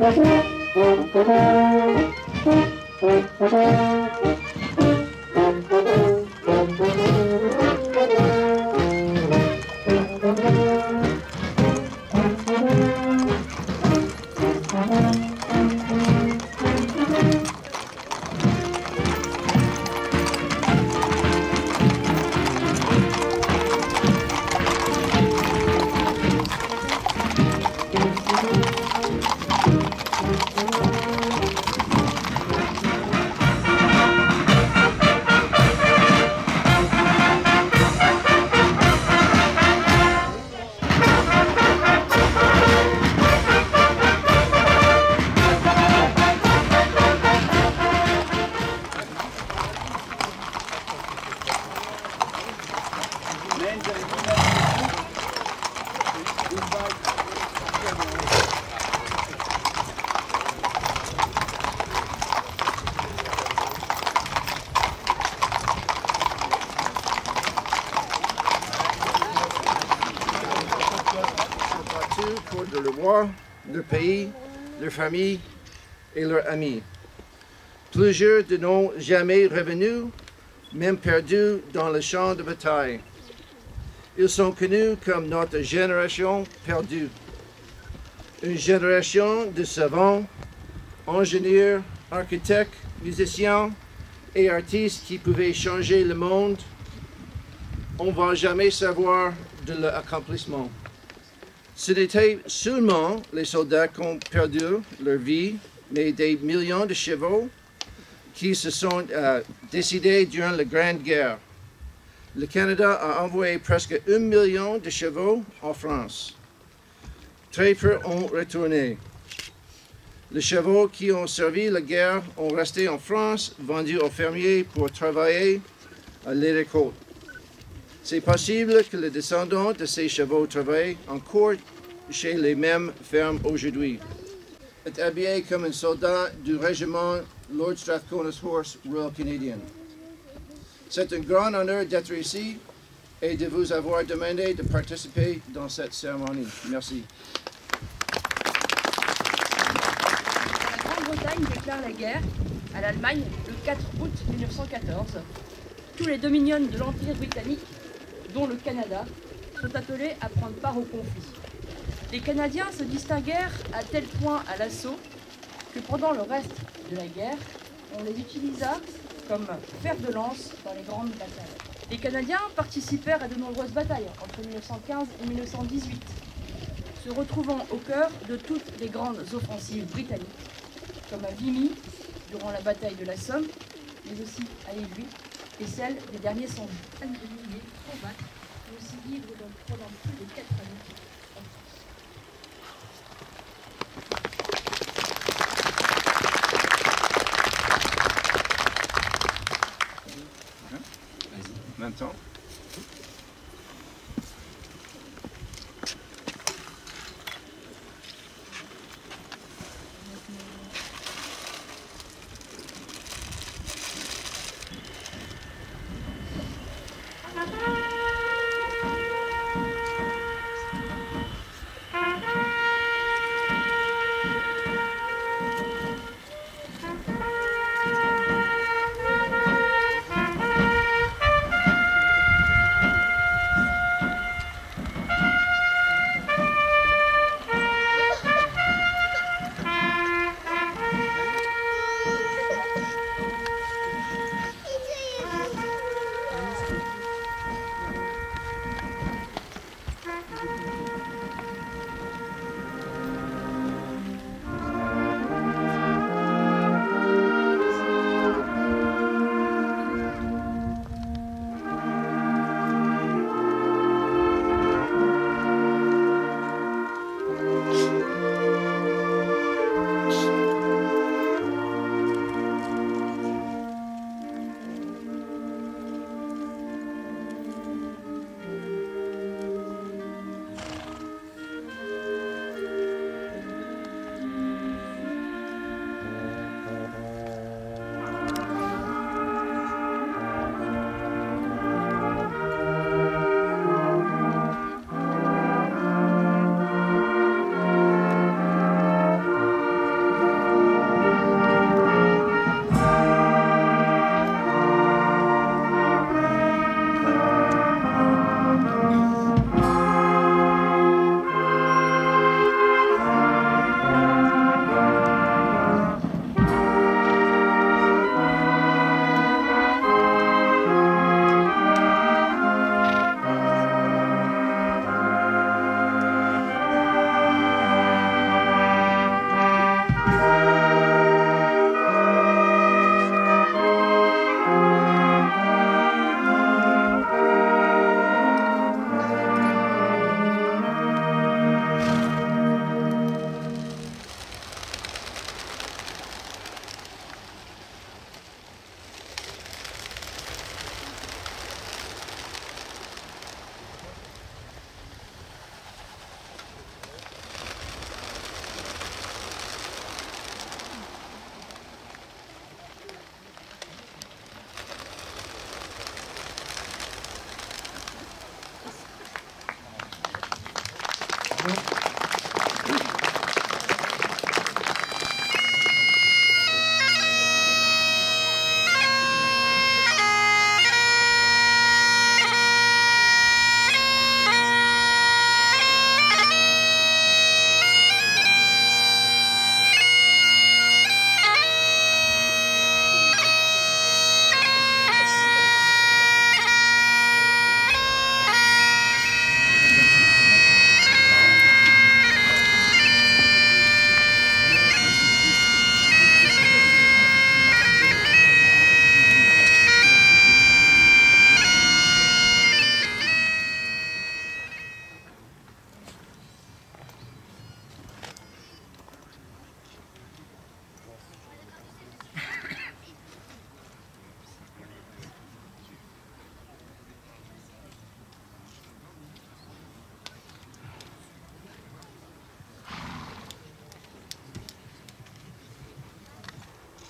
Pour le roi, leur pays, leur famille et leurs amis. Plusieurs de n'ont jamais revenus, même perdus dans le champ de bataille. Ils sont connus comme notre génération perdue. Une génération de savants, ingénieurs, architectes, musiciens et artistes qui pouvaient changer le monde. On ne va jamais savoir de leur accomplissement. Ce n'était seulement les soldats qui ont perdu leur vie, mais des millions de chevaux qui se sont décédés durant la Grande Guerre. Le Canada a envoyé presque 1 million de chevaux en France. Très peu ont retourné. Les chevaux qui ont servi la guerre ont resté en France, vendus aux fermiers pour travailler à les récoltes. C'est possible que les descendants de ces chevaux travaillent encore chez les mêmes fermes aujourd'hui. Il est habillé comme un soldat du régiment Lord Strathcona's Horse Royal Canadian. C'est un grand honneur d'être ici et de vous avoir demandé de participer dans cette cérémonie. Merci. La Grande-Bretagne déclare la guerre à l'Allemagne le 4 août 1914. Tous les dominions de l'Empire britannique, dont le Canada, sont appelés à prendre part au conflit. Les Canadiens se distinguèrent à tel point à l'assaut que pendant le reste de la guerre, on les utilisa comme fer de lance dans les grandes batailles. Les Canadiens participèrent à de nombreuses batailles entre 1915 et 1918, se retrouvant au cœur de toutes les grandes offensives britanniques, comme à Vimy durant la bataille de la Somme, mais aussi à Aiguille, et celle des derniers 100 jours. Anne de milliers combattent, mais aussi vivre pendant plus de 4 années. Maintenant.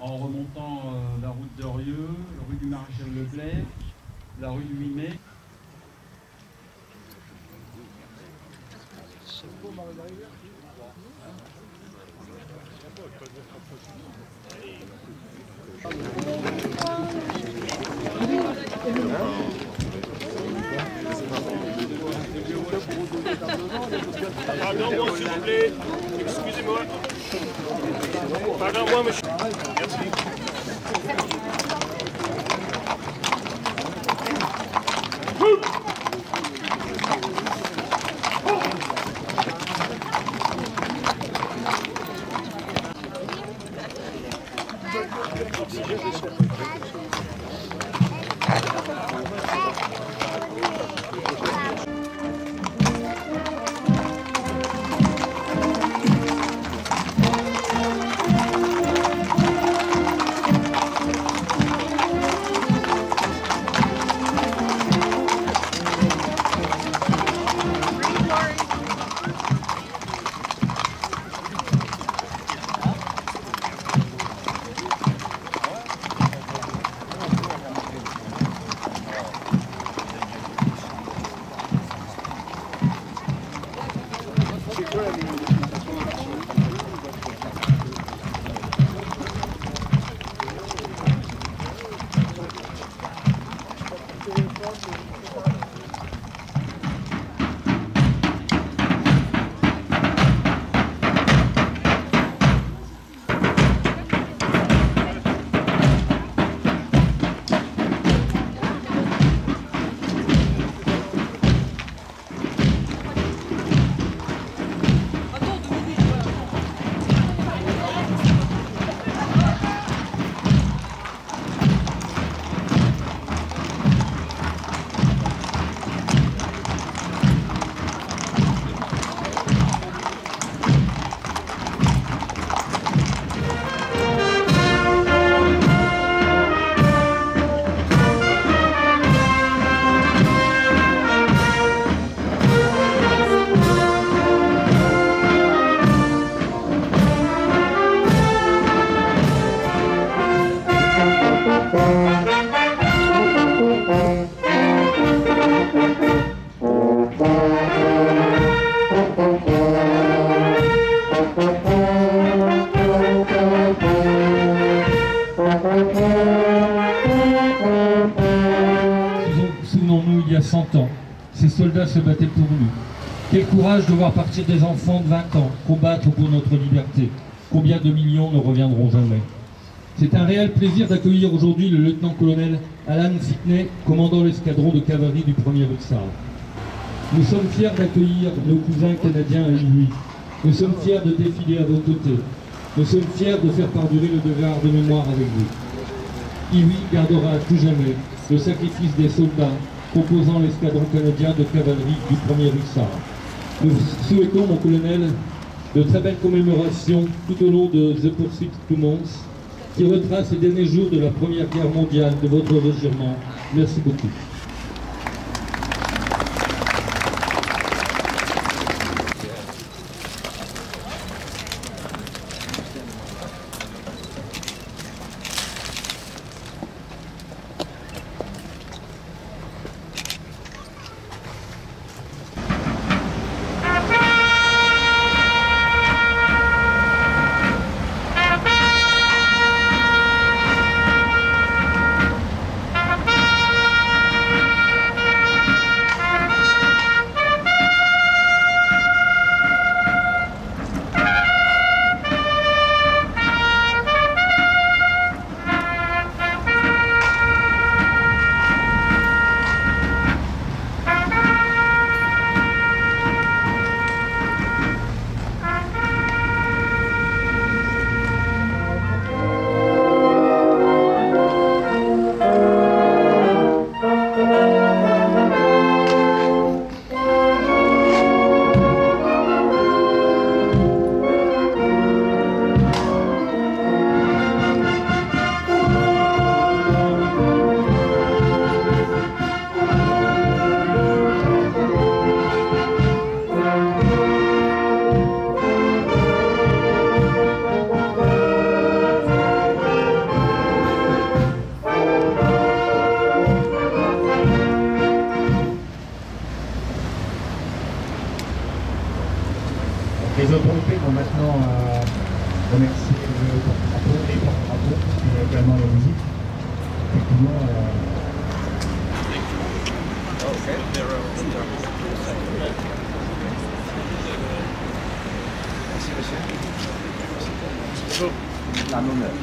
En remontant la route d'Orieux, la rue du Maréchal Leclerc, la rue du 8 mai. Pardon, s'il vous plaît. Excusez-moi. Pardon-moi, monsieur. Merci. Souvenons-nous, il y a 100 ans, ces soldats se battaient pour nous. Quel courage de voir partir des enfants de 20 ans, combattre pour notre liberté. Combien de millions ne reviendront jamais? C'est un réel plaisir d'accueillir aujourd'hui le lieutenant-colonel Alan Fitney, commandant l'escadron de cavalerie du 1er Hussards. Nous sommes fiers d'accueillir nos cousins canadiens à Iwuy. Nous sommes fiers de défiler à vos côtés. Nous sommes fiers de faire perdurer le devoir de mémoire avec vous. Iwuy gardera à tout jamais le sacrifice des soldats composant l'escadron canadien de cavalerie du 1er Hussards. Nous souhaitons, mon colonel, de très belles commémorations tout au long de The Pursuit to Mons, qui retrace les derniers jours de la Première Guerre mondiale de votre régiment. Merci beaucoup. Les autorités vont maintenant remercier le porte-drapeau, les porte-drapeaux, qui ont également la visite. Effectivement, Merci, monsieur. C'est un honneur.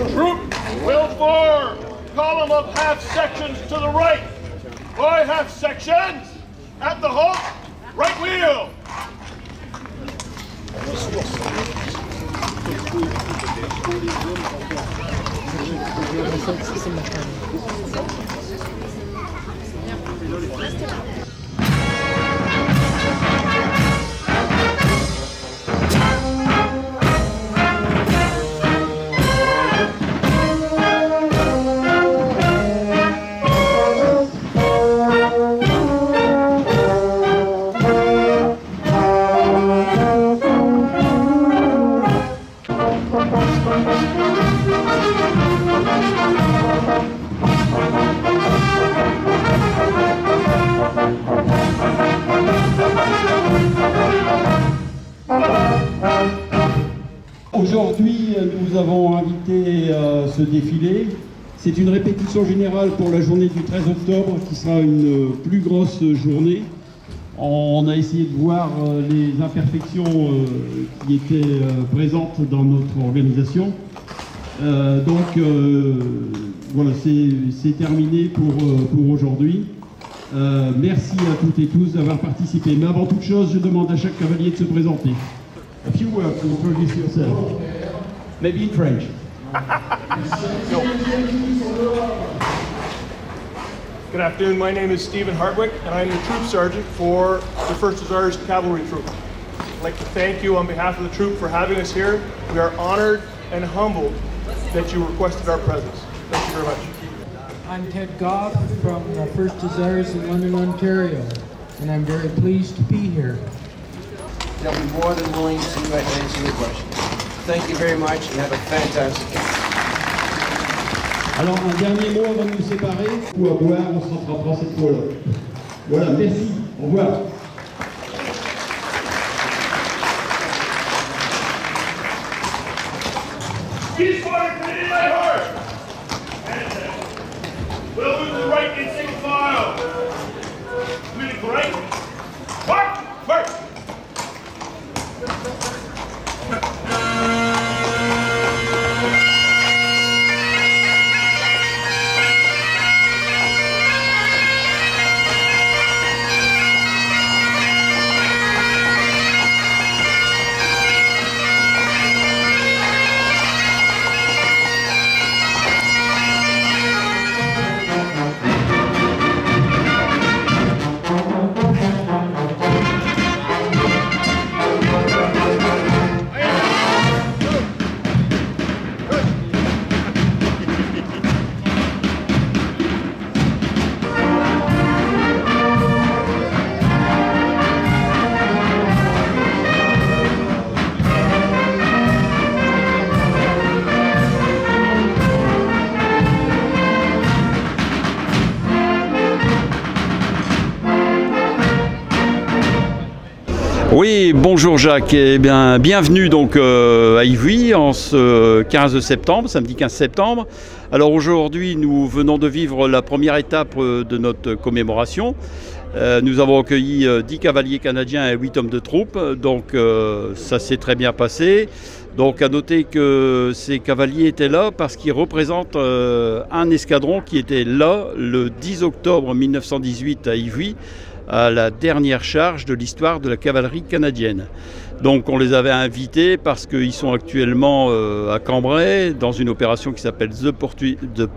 Troop, wheel four, column of half sections to the right. Boy, half sections, at the hook, right wheel. Aujourd'hui, nous avons invité ce défilé. C'est une répétition générale pour la journée du 13 octobre qui sera une plus grosse journée. On a essayé de voir les imperfections qui étaient présentes dans notre organisation. Voilà, c'est terminé pour aujourd'hui. Merci à toutes et tous d'avoir participé. Mais avant toute chose, je demande à chaque cavalier de se présenter. A few words to introduce yourself. Maybe in French. Good afternoon, my name is Stephen Hartwick, and I'm the troop sergeant for the 1st Hussars Cavalry Troop. I'd like to thank you on behalf of the troop for having us here. We are honored and humbled that you requested our presence. Thank you very much. I'm Ted Goff from the 1st Hussars in London, Ontario, and I'm very pleased to be here. They'll be more than willing to answer your questions. Thank you very much and have a fantastic day. Alors, un dernier mot avant de nous séparer. Ou à boire, on se rattrapera cette fois-là. Voilà, merci. Au revoir. Ceasefire committee at heart. We'll move to the right in single file. Committee to the right. Mark first. Oui, bonjour Jacques, et bien bienvenue donc à Ivry en ce 15 septembre, samedi 15 septembre. Alors aujourd'hui, nous venons de vivre la première étape de notre commémoration. Nous avons accueilli 10 cavaliers canadiens et 8 hommes de troupe, donc ça s'est très bien passé. Donc à noter que ces cavaliers étaient là parce qu'ils représentent un escadron qui était là le 10 octobre 1918 à Ivry, à la dernière charge de l'histoire de la cavalerie canadienne. Donc on les avait invités parce qu'ils sont actuellement à Cambrai dans une opération qui s'appelle The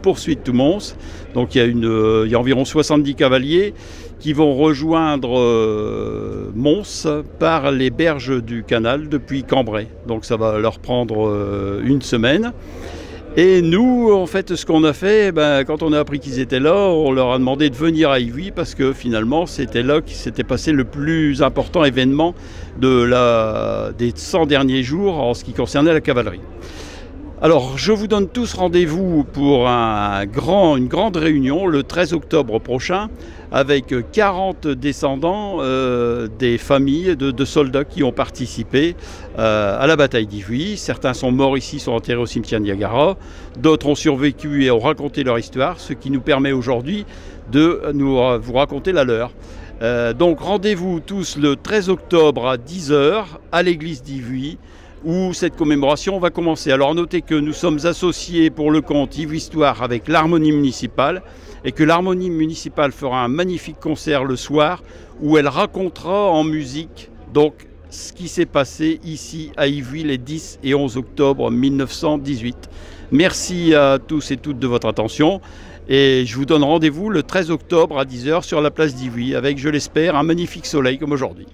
Pursuit to Mons. Donc il y a environ 70 cavaliers qui vont rejoindre Mons par les berges du canal depuis Cambrai. Donc ça va leur prendre une semaine. Et nous, en fait, ce qu'on a fait, quand on a appris qu'ils étaient là, on leur a demandé de venir à Ivry parce que finalement, c'était là qu'il s'était passé le plus important événement des 100 derniers jours en ce qui concernait la cavalerie. Alors, je vous donne tous rendez-vous pour une grande réunion le 13 octobre prochain avec 40 descendants des familles de soldats qui ont participé à la bataille d'Ivry. Certains sont morts ici, sont enterrés au cimetière Niagara. D'autres ont survécu et ont raconté leur histoire, ce qui nous permet aujourd'hui de vous raconter la leur. Donc, rendez-vous tous le 13 octobre à 10 h à l'église d'Ivry, où cette commémoration va commencer. Alors notez que nous sommes associés pour le compte Ivry Histoire avec l'Harmonie municipale et que l'Harmonie municipale fera un magnifique concert le soir où elle racontera en musique donc ce qui s'est passé ici à Ivry les 10 et 11 octobre 1918. Merci à tous et toutes de votre attention et je vous donne rendez-vous le 13 octobre à 10 h sur la place d'Ivry avec, je l'espère, un magnifique soleil comme aujourd'hui.